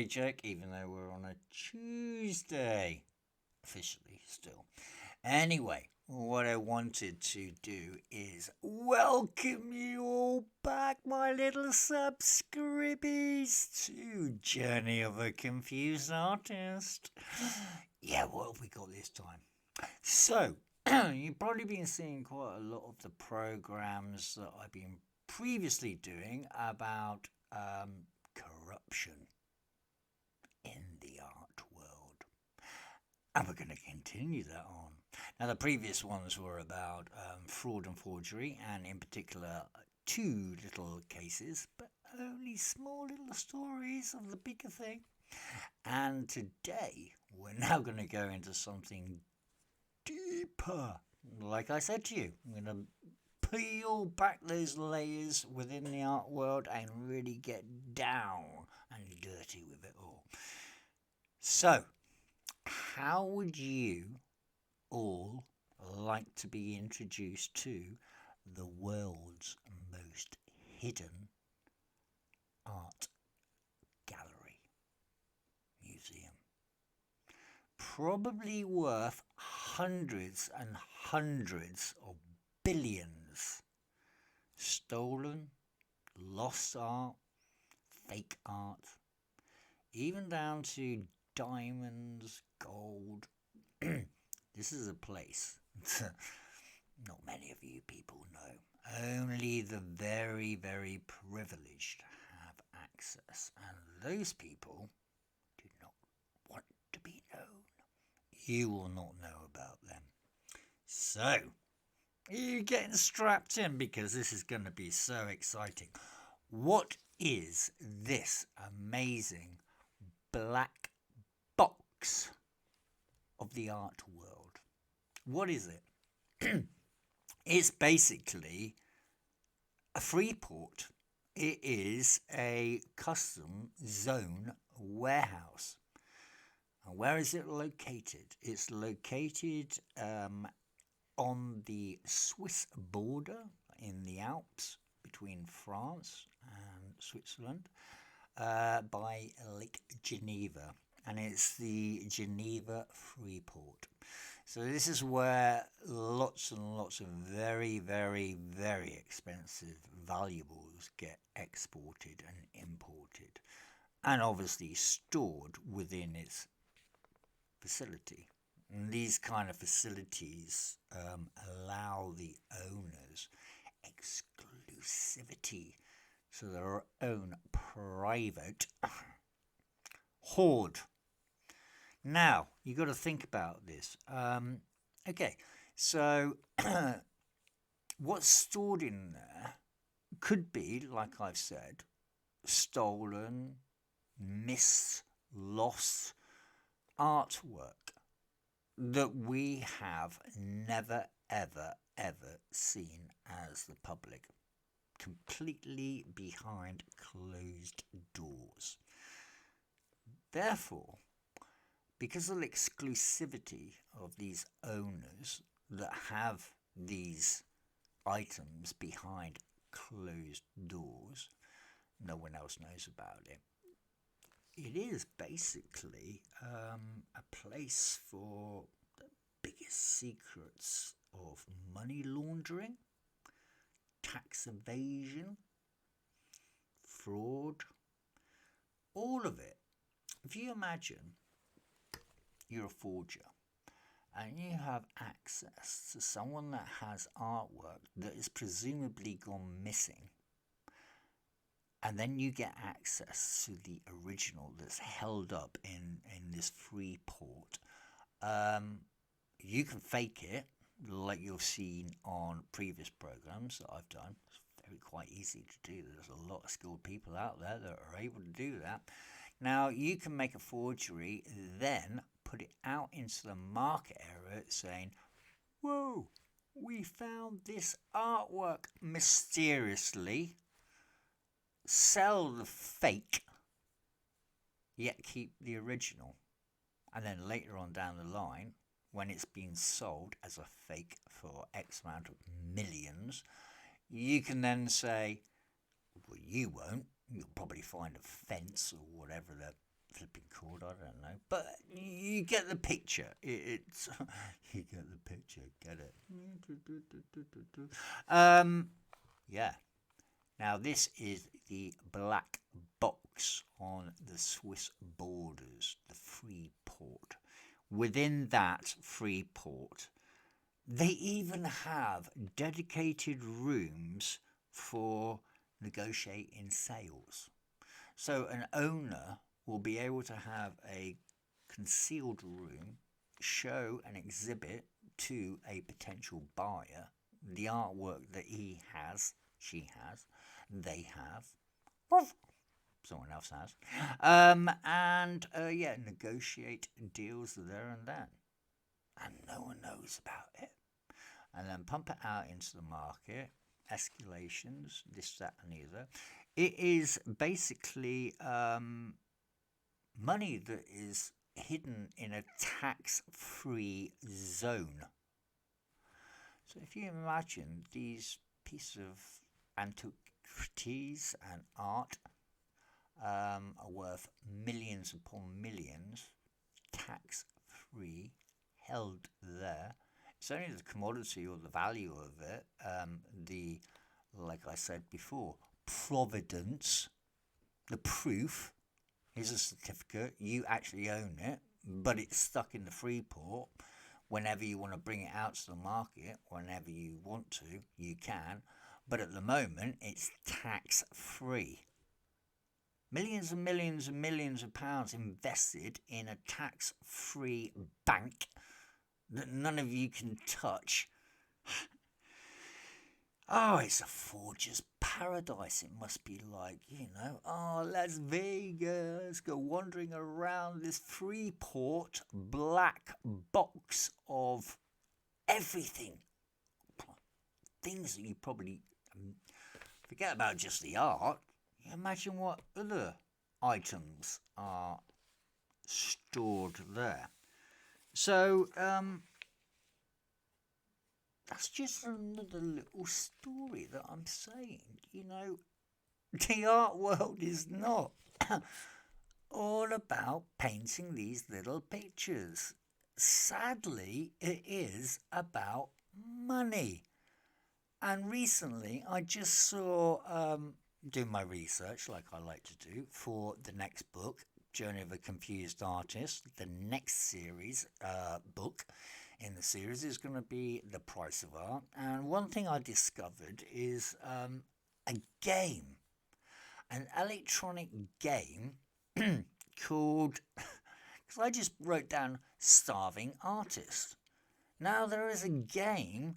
joke, even though we're on a Tuesday. Officially, still. Anyway, what I wanted to do is welcome you all back, my little subscribers, to Journey of a Confused Artist. Yeah, what have we got this time? So, you've probably been seeing quite a lot of the programs that I've been previously doing about corruption in the art world. And we're going to continue that on. Now, the previous ones were about fraud and forgery, and in particular, two little cases, but only small little stories of the bigger thing. And today, we're now going to go into something deeper. Like I said to you, I'm going to peel back those layers within the art world and really get down and dirty with it all. So, how would you all like to be introduced to the world's most hidden art gallery museum? Probably worth hundreds and hundreds of billions. Stolen, lost art, fake art, even down to diamonds, gold. This is a place not many of you people know. Only the very, very privileged have access, and those people do not want to be known. You will not know about them. So, you're getting strapped in because this is going to be so exciting. What is this amazing black box of the art world? What is it? It's basically a free port. It is a custom zone warehouse. And where is it located? It's located on the Swiss border in the Alps between France and Switzerland by Lake Geneva. And it's the Geneva Free Port. So this is where lots and lots of very, very, very expensive valuables get exported and imported, and obviously stored within its facility. And these kind of facilities allow the owners exclusivity to their own private hoard. Now, you got to think about this. Okay, so what's stored in there could be, like I've said, stolen, missed, lost artwork that we have never, ever, ever seen as the public, completely behind closed doors. Therefore, because of the exclusivity of these owners that have these items behind closed doors, no one else knows about it. It is basically a place for the biggest secrets of money laundering, tax evasion, fraud, all of it. If you imagine you're a forger and you have access to someone that has artwork that is presumably gone missing, and then you get access to the original that's held up in this free port, you can fake it like you've seen on previous programs that I've done. It's quite easy to do. There's a lot of skilled people out there that are able to do that. Now, you can make a forgery, then put it out into the market area saying, whoa, we found this artwork mysteriously, sell the fake, yet keep the original. And then later on down the line, when it's been sold as a fake for X amount of millions, you can then say, well, you won't. You'll probably find a fence or whatever the flipping called? I don't know. But you get the picture. It's you get the picture. Get it? Yeah. Now this is the black box on the Swiss borders, the free port. Within that free port, they even have dedicated rooms for negotiating sales. So an owner will be able to have a concealed room, show and exhibit to a potential buyer the artwork that he has, she has, they have, someone else has, and negotiate deals there and then. And no one knows about it. And then pump it out into the market, escalations, this, that, and the other. It is basically money that is hidden in a tax-free zone. So if you imagine these pieces of antiquities and art are worth millions upon millions, tax-free, held there. It's only the commodity or the value of it, like I said before, providence, the proof. Here's a certificate, you actually own it, but it's stuck in the free port. Whenever you want to bring it out to the market, whenever you want to, you can. But at the moment, it's tax-free. Millions and millions and millions of pounds invested in a tax-free bank that none of you can touch. Oh, it's a forger's paradise. It must be like, Las Vegas, go wandering around this Freeport black box of everything. Things that you probably forget about just the art. You imagine what other items are stored there. So, that's just another little story that I'm saying. The art world is not all about painting these little pictures. Sadly, it is about money. And recently, I just saw, doing my research like I like to do for the next book, Journey of a Confused Artist. The next series book in the series is going to be The Price of Art. And one thing I discovered is a game, an electronic game called, because I just wrote down Starving Artist. Now there is a game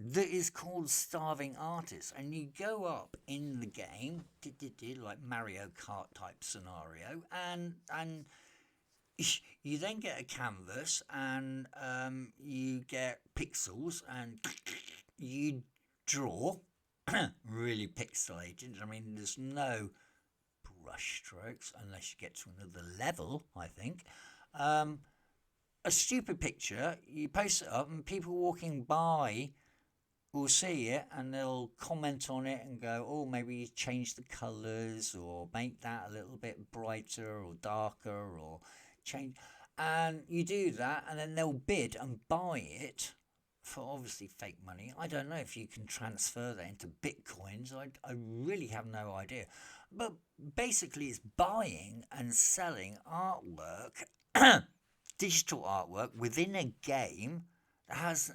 that is called Starving Artist, and you go up in the game, like Mario Kart type scenario, and you then get a canvas, and you get pixels, and you draw, really pixelated. I mean, there's no brush strokes unless you get to another level, I think. A stupid picture, you post it up, and people walking by will see it and they'll comment on it and go, oh, maybe you change the colours or make that a little bit brighter or darker or change. And you do that and then they'll bid and buy it for obviously fake money. I don't know if you can transfer that into bitcoins. I really have no idea. But basically it's buying and selling artwork, digital artwork within a game that has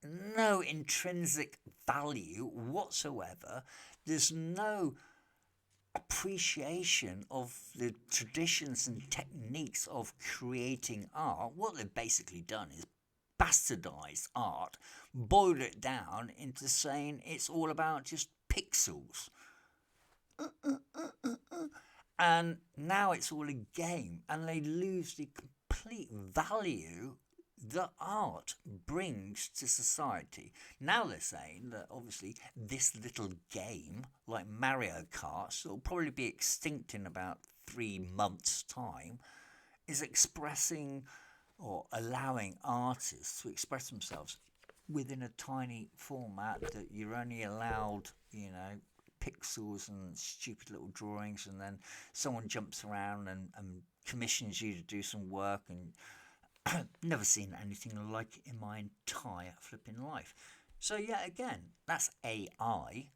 no intrinsic value whatsoever. There's no appreciation of the traditions and techniques of creating art. What they've basically done is bastardized art, boiled it down into saying it's all about just pixels. And now it's all a game, and they lose the complete value that art brings to society. Now they're saying that obviously this little game, like Mario Kart, will probably be extinct in about 3 months' time, is expressing or allowing artists to express themselves within a tiny format that you're only allowed, pixels and stupid little drawings, and then someone jumps around and commissions you to do some work, and never seen anything like it in my entire flipping life. So yeah, again, that's AI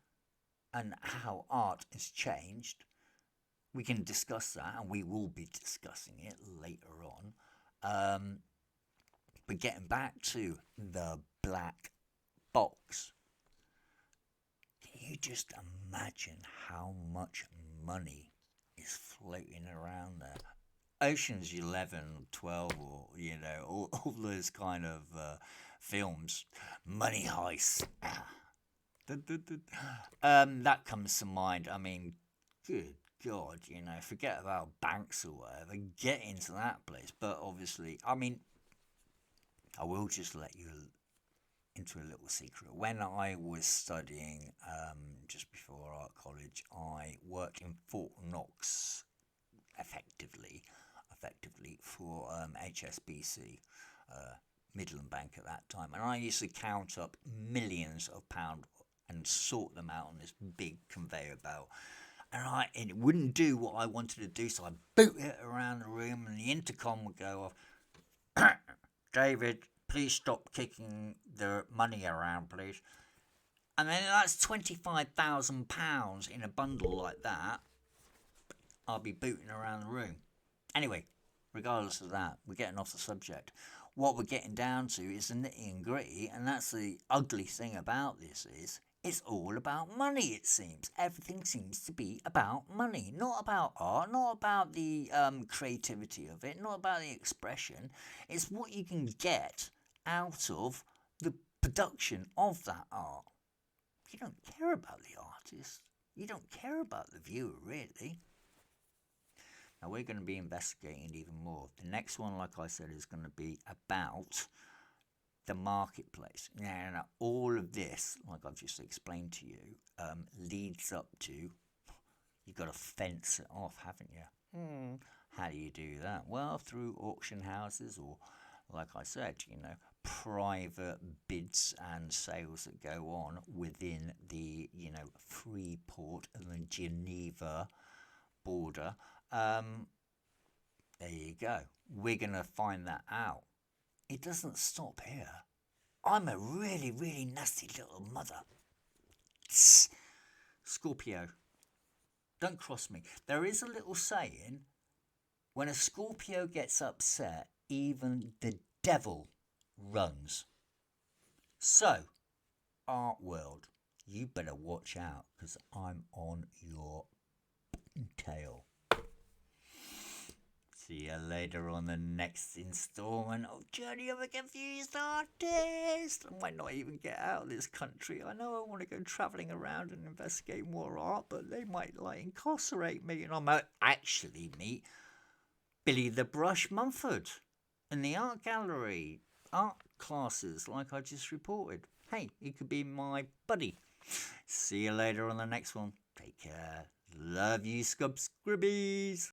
and how art has changed. We can discuss that, and we will be discussing it later on. But getting back to the black box, can you just imagine how much money is floating around there? Ocean's 11, 12, or, all those kind of films, money heist. That comes to mind. I mean, good God, forget about banks or whatever. Get into that place. But obviously, I mean, I will just let you into a little secret. When I was studying just before art college, I worked in Fort Knox effectively for HSBC, Midland Bank at that time, and I used to count up millions of pounds and sort them out on this big conveyor belt. And it wouldn't do what I wanted to do, so I boot it around the room, and the intercom would go off. David, please stop kicking the money around, please. And then that's £25,000 in a bundle like that. I'll be booting around the room. Anyway, regardless of that, we're getting off the subject. What we're getting down to is the nitty and gritty, and that's the ugly thing about this is it's all about money, it seems. Everything seems to be about money, not about art, not about the creativity of it, not about the expression. It's what you can get out of the production of that art. You don't care about the artist. You don't care about the viewer, really. Now we're going to be investigating even more. The next one, like I said, is going to be about the marketplace. Now all of this, like I've just explained to you, leads up to, you've got to fence it off, haven't you? How do you do that? Well, through auction houses, or, like I said, private bids and sales that go on within the, Freeport and the Geneva border. There you go. We're going to find that out. It doesn't stop here. I'm a really, really nasty little mother. Scorpio. Don't cross me. There is a little saying, when a Scorpio gets upset, even the devil runs. So, art world, you better watch out, because I'm on your tail. See you later on the next installment of Journey of a Confused Artist. I might not even get out of this country. I know I want to go travelling around and investigate more art, but they might incarcerate me, and I might actually meet Billy the Brush Mumford in the art gallery, art classes like I just reported. Hey, he could be my buddy. See you later on the next one. Take care. Love you, Scrubbies.